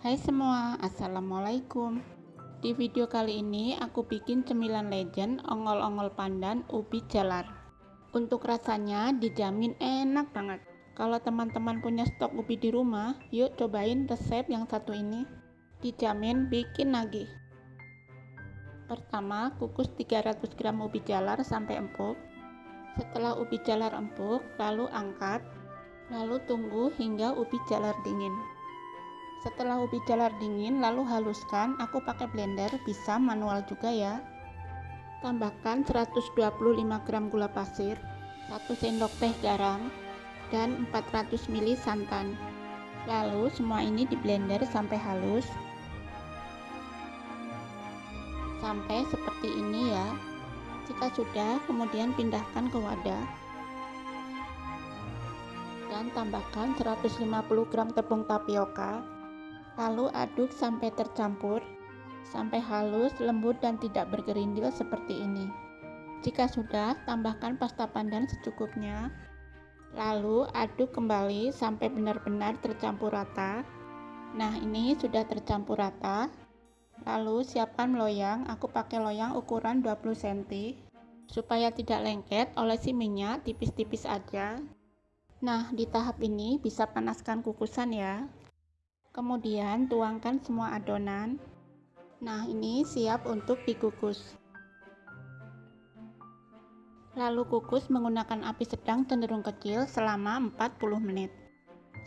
Hai semua, assalamualaikum. Di video kali ini aku bikin cemilan legend ongol-ongol pandan ubi jalar. Untuk rasanya dijamin enak banget. Kalau teman-teman punya stok ubi di rumah, yuk cobain resep yang satu ini. Dijamin bikin nagih. Pertama, kukus 300 gram ubi jalar sampai empuk. Setelah ubi jalar empuk, lalu angkat. Lalu tunggu hingga ubi jalar dingin. Setelah ubi jalar dingin, lalu haluskan. Aku pakai blender, bisa manual juga ya. Tambahkan 125 gram gula pasir, 1 sendok teh garam, dan 400 ml santan. Lalu semua ini di blender sampai halus. Sampai seperti ini ya. Jika sudah, kemudian pindahkan ke wadah. Dan tambahkan 150 gram tepung tapioka. Lalu aduk sampai tercampur, sampai halus, lembut dan tidak bergerindil seperti ini. Jika sudah, tambahkan pasta pandan secukupnya. Lalu aduk kembali sampai benar-benar tercampur rata. Nah, ini sudah tercampur rata. Lalu siapkan loyang. Aku pakai loyang ukuran 20 cm. Supaya tidak lengket, olesi minyak tipis-tipis aja. Nah, di tahap ini bisa panaskan kukusan ya. Kemudian tuangkan semua adonan. Nah, ini siap untuk dikukus. Lalu kukus menggunakan api sedang cenderung kecil selama 40 menit.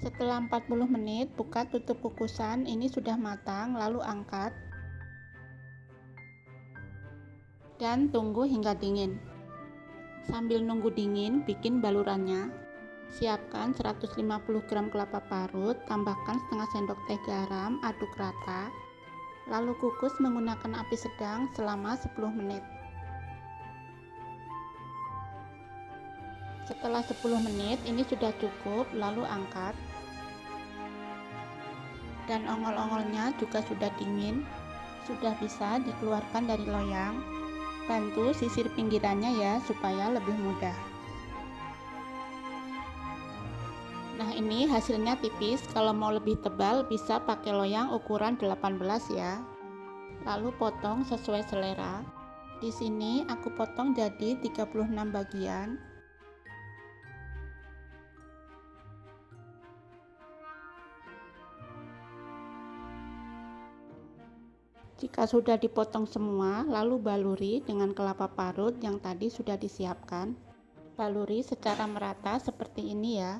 Setelah 40 menit, buka tutup kukusan. Ini sudah matang, lalu angkat. Dan tunggu hingga dingin. Sambil nunggu dingin, bikin balurannya. Siapkan 150 gram kelapa parut, tambahkan setengah sendok teh garam, aduk rata. Lalu kukus menggunakan api sedang selama 10 menit. Setelah 10 menit, ini sudah cukup, lalu angkat. Dan ongol-ongolnya juga sudah dingin, sudah bisa dikeluarkan dari loyang. Bantu sisir pinggirannya ya, supaya lebih mudah. Nah, ini hasilnya tipis. Kalau mau lebih tebal bisa pakai loyang ukuran 18 ya. Lalu potong sesuai selera. Di sini aku potong jadi 36 bagian. Jika sudah dipotong semua, lalu baluri dengan kelapa parut yang tadi sudah disiapkan. Baluri secara merata seperti ini ya.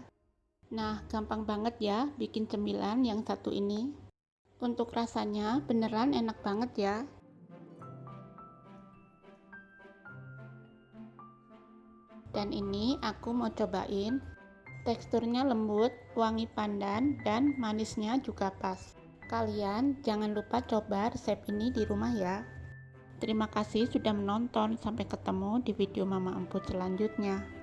Nah, gampang banget ya bikin cemilan yang satu ini. Untuk rasanya beneran enak banget ya. Dan ini aku mau cobain. Teksturnya lembut, wangi pandan, dan manisnya juga pas. Kalian jangan lupa coba resep ini di rumah ya. Terima kasih sudah menonton. Sampai ketemu di video Mama Emput selanjutnya.